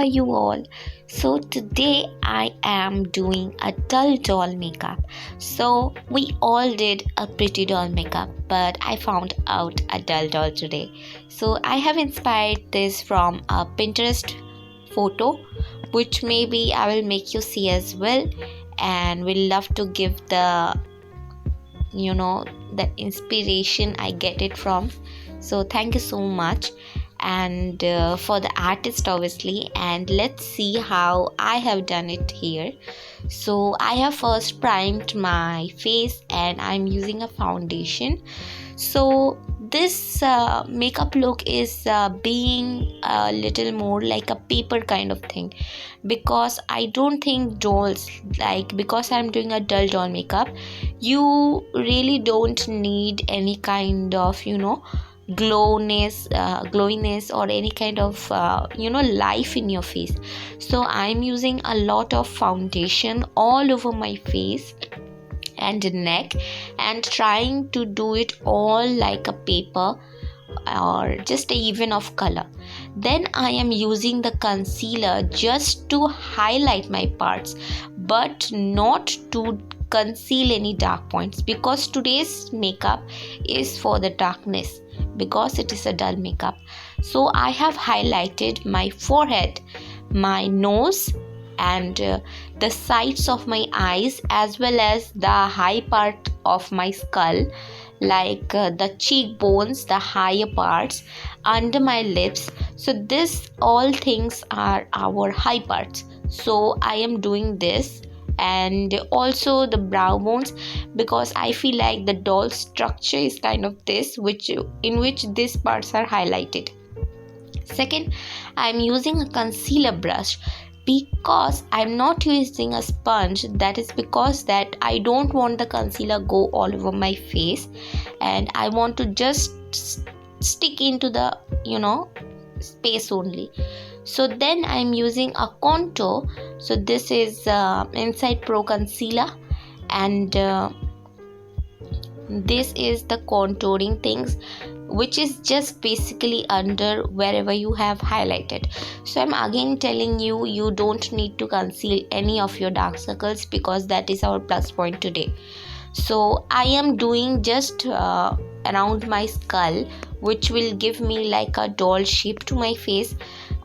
are you all? So today I am doing a dull doll makeup. So we all did a pretty doll makeup, but I found out a dull doll today. So I have inspired this from a Pinterest photo, which maybe I will make you see as well, and will love to give the inspiration I get it from. So thank you so much, and for the artist obviously, and let's see how I have done it here. So I have first primed my face and I'm using a foundation. So this makeup look is being a little more like a paper kind of thing, because I don't think dolls, like, because I'm doing a dull doll makeup, you really don't need any kind of glowiness or any kind of life in your face. So I'm using a lot of foundation all over my face and neck, and trying to do it all like a paper or just a even of color. Then I am using the concealer just to highlight my parts, but not to conceal any dark points, because today's makeup is for the darkness, because it is a dull makeup. So I have highlighted my forehead, my nose, and the sides of my eyes, as well as the high part of my skull, like the cheekbones, the higher parts, under my lips. So this all things are our high parts. So I am doing this, and also the brow bones, because I feel like the doll structure is kind of this, in which these parts are highlighted. Second, I am using a concealer brush, because I'm not using a sponge. That is because that I don't want the concealer go all over my face, and I want to just stick into the space only. So then I'm using a contour. So this is Insight Pro concealer, and this is the contouring things, which is just basically under wherever you have highlighted. So I'm again telling you, you don't need to conceal any of your dark circles, because that is our plus point today. So I am doing just around my skull, which will give me like a doll shape to my face,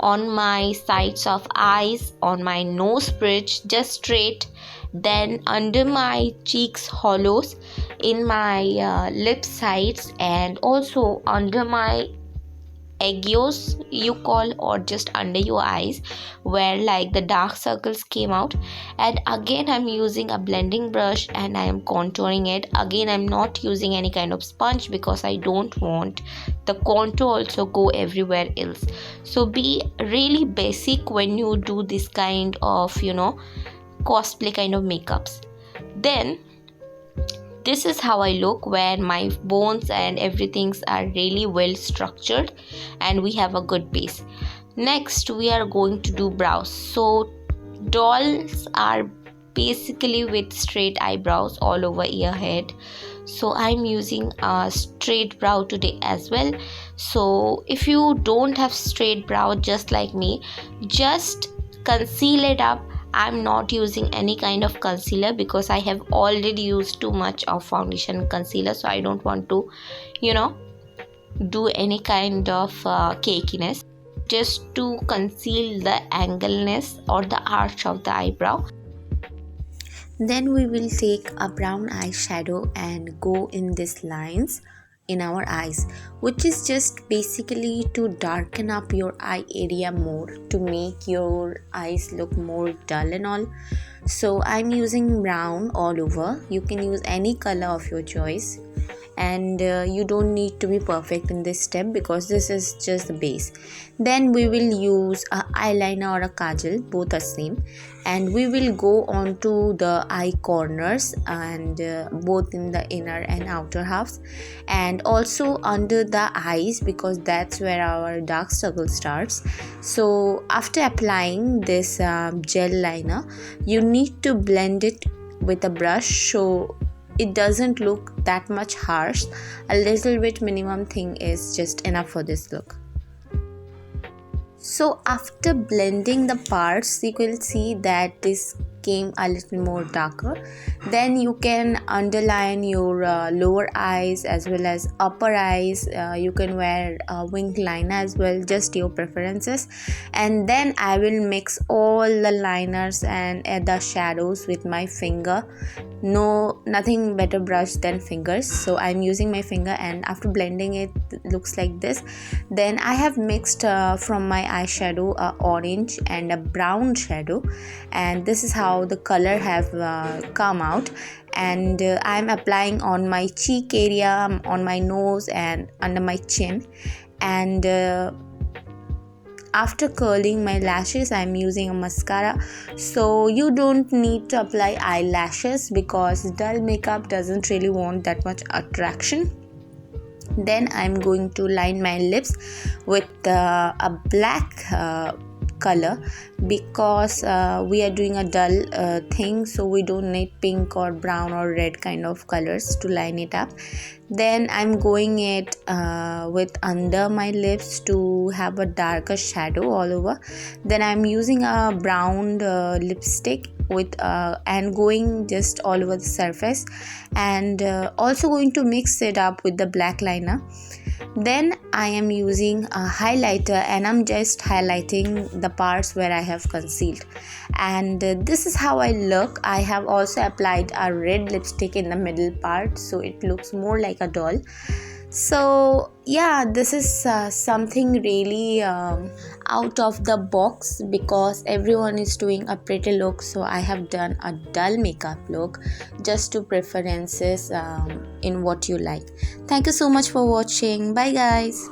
on my sides of eyes, on my nose bridge just straight, then under my cheeks hollows, in my lip sides, and also under my agios you call, or just under your eyes where like the dark circles came out. And again I'm using a blending brush and I am contouring it. Again, I'm not using any kind of sponge, because I don't want the contour also go everywhere else. So be really basic when you do this kind of cosplay kind of makeups. Then this is how I look, where my bones and everything are really well structured and we have a good base. Next we are going to do brows. So dolls are basically with straight eyebrows all over your head, so I'm using a straight brow today as well. So if you don't have straight brow just like me, just conceal it up. I'm not using any kind of concealer, because I have already used too much of foundation and concealer, so I don't want to do any kind of cakiness, just to conceal the angleness or the arch of the eyebrow. Then we will take a brown eyeshadow and go in these lines in our eyes, which is just basically to darken up your eye area more, to make your eyes look more dull and all. So I'm using brown all over. You can use any color of your choice, and you don't need to be perfect in this step, because this is just the base. Then we will use a eyeliner or a kajal, both are same, and we will go on to the eye corners, and both in the inner and outer halves, and also under the eyes, because that's where our dark circle starts. So after applying this gel liner, you need to blend it with a brush, so it doesn't look that much harsh. A little bit minimum thing is just enough for this look. So after blending the parts, you will see that this came a little more darker. Then you can underline your lower eyes as well as upper eyes. You can wear a wing liner as well, just your preferences. And then I will mix all the liners and add the shadows with my finger. Nothing better brush than fingers, so I'm using my finger, and after blending it looks like this. Then I have mixed from my eyeshadow a orange and a brown shadow, and this is how the color have come out. And I'm applying on my cheek area, on my nose and under my chin. And after curling my lashes, I'm using a mascara. So you don't need to apply eyelashes because dull makeup doesn't really want that much attraction. Then I'm going to line my lips with a black color, because we are doing a dull thing, so we don't need pink or brown or red kind of colors to line it up. Then I'm going it with under my lips to have a darker shadow all over. Then I'm using a brown lipstick with and going just all over the surface, and also going to mix it up with the black liner. Then I am using a highlighter, and I'm just highlighting the parts where I have concealed. And this is how I look. I have also applied a red lipstick in the middle part, so it looks more like a doll. So yeah, this is something really out of the box, because everyone is doing a pretty look, so I have done a dull makeup look just to preferences in what you like. Thank you so much for watching. Bye guys.